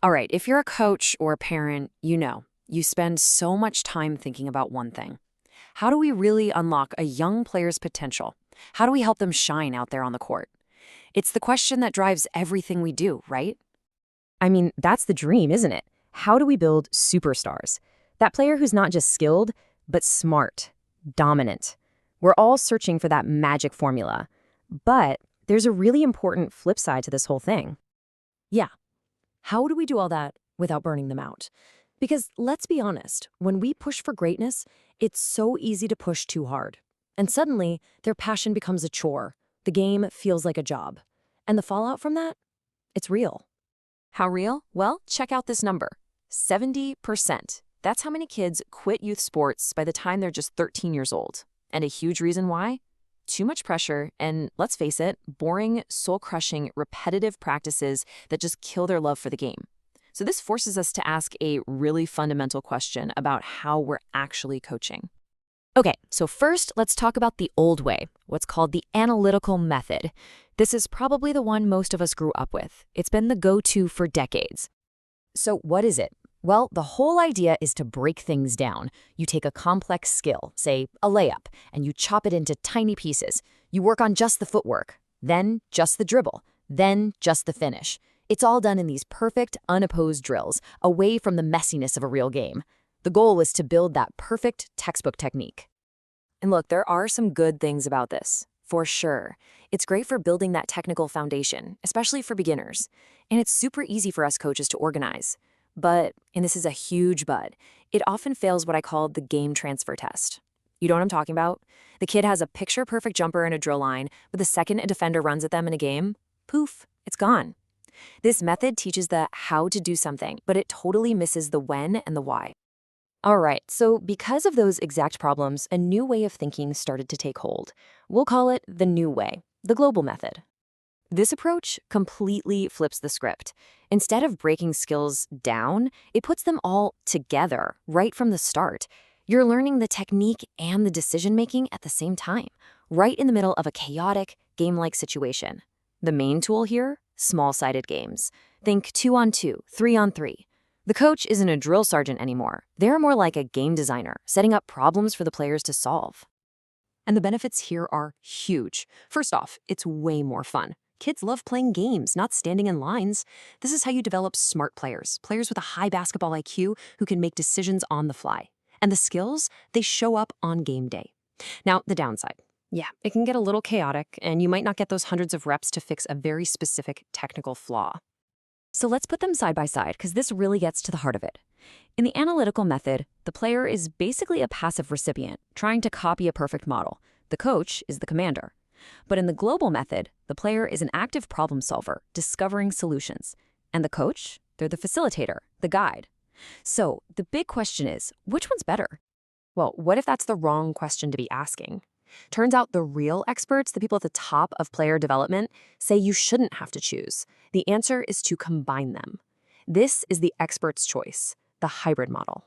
All right, if you're a coach or a parent, you spend so much time thinking about one thing. How do we really unlock a young player's potential? How do we help them shine out there on the court? It's the question that drives everything we do, right? I mean, that's the dream, isn't it? How do we build superstars? That player who's not just skilled, but smart, dominant. We're all searching for that magic formula. But there's a really important flip side to this whole thing. Yeah. How do we do all that without burning them out? Because let's be honest, when we push for greatness, it's so easy to push too hard. And suddenly, their passion becomes a chore. The game feels like a job. And the fallout from that? It's real. How real? Well, check out this number. 70%. That's how many kids quit youth sports by the time they're just 13 years old. And a huge reason why? Too much pressure and, let's face it, boring, soul-crushing, repetitive practices that just kill their love for the game. So this forces us to ask a really fundamental question about how we're actually coaching. Okay, so first, let's talk about the old way, what's called the analytical method. This is probably the one most of us grew up with. It's been the go-to for decades. So what is it? Well, the whole idea is to break things down. You take a complex skill, say a layup, and you chop it into tiny pieces. You work on just the footwork, then just the dribble, then just the finish. It's all done in these perfect, unopposed drills, away from the messiness of a real game. The goal is to build that perfect textbook technique. And look, there are some good things about this, for sure. It's great for building that technical foundation, especially for beginners. And it's super easy for us coaches to organize. But, and this is a huge but, it often fails what I call the game transfer test. You know what I'm talking about? The kid has a picture-perfect jumper in a drill line, but the second a defender runs at them in a game, poof, it's gone. This method teaches the how to do something, but it totally misses the when and the why. All right, so because of those exact problems, a new way of thinking started to take hold. We'll call it the new way, the global method. This approach completely flips the script. Instead of breaking skills down, it puts them all together right from the start. You're learning the technique and the decision-making at the same time, right in the middle of a chaotic, game-like situation. The main tool here? Small-sided games. Think 2-on-2, 3-on-3. The coach isn't a drill sergeant anymore. They're more like a game designer, setting up problems for the players to solve. And the benefits here are huge. First off, it's way more fun. Kids love playing games, not standing in lines. This is how you develop smart players, players with a high basketball IQ who can make decisions on the fly. And the skills, they show up on game day. Now, the downside. Yeah, it can get a little chaotic, and you might not get those hundreds of reps to fix a very specific technical flaw. So let's put them side by side, because this really gets to the heart of it. In the analytical method, the player is basically a passive recipient, trying to copy a perfect model. The coach is the commander. But in the global method, the player is an active problem solver, discovering solutions. And the coach, they're the facilitator, the guide. So the big question is, which one's better? Well, what if that's the wrong question to be asking? Turns out the real experts, the people at the top of player development, say you shouldn't have to choose. The answer is to combine them. This is the expert's choice, the hybrid model.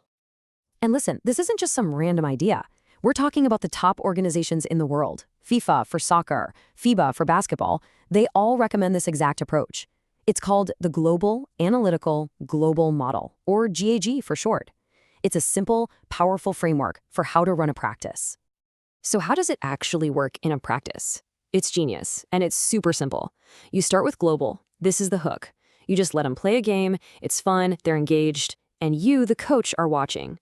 And listen, this isn't just some random idea. We're talking about the top organizations in the world. FIFA for soccer, FIBA for basketball. They all recommend this exact approach. It's called the Global Analytical Global Model, or GAG for short. It's a simple, powerful framework for how to run a practice. So how does it actually work in a practice? It's genius, and it's super simple. You start with global. This is the hook. You just let them play a game, it's fun, they're engaged, and you, the coach, are watching.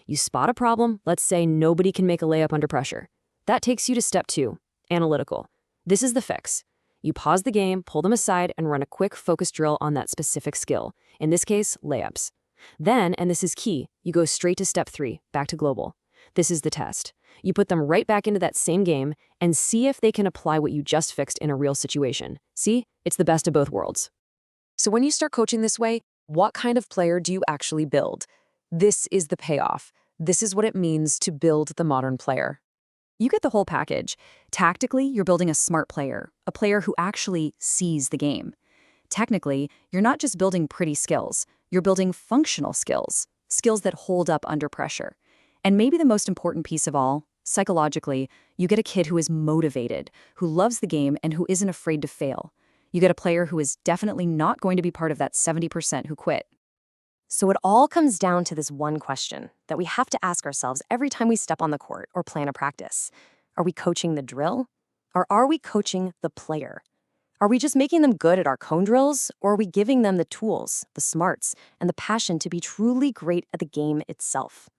You spot a problem, let's say nobody can make a layup under pressure. That takes you to step 2, analytical. This is the fix. You pause the game, pull them aside, and run a quick focus drill on that specific skill, in this case, layups. Then, and this is key, you go straight to step 3, back to global. This is the test. You put them right back into that same game and see if they can apply what you just fixed in a real situation. See? It's the best of both worlds. So when you start coaching this way, what kind of player do you actually build? This is the payoff. This is what it means to build the modern player. You get the whole package. Tactically, you're building a smart player, a player who actually sees the game. Technically, you're not just building pretty skills, you're building functional skills, skills that hold up under pressure. And maybe the most important piece of all, psychologically, you get a kid who is motivated, who loves the game, and who isn't afraid to fail. You get a player who is definitely not going to be part of that 70% who quit. So it all comes down to this one question that we have to ask ourselves every time we step on the court or plan a practice. Are we coaching the drill? Or are we coaching the player? Are we just making them good at our cone drills? Or are we giving them the tools, the smarts, and the passion to be truly great at the game itself?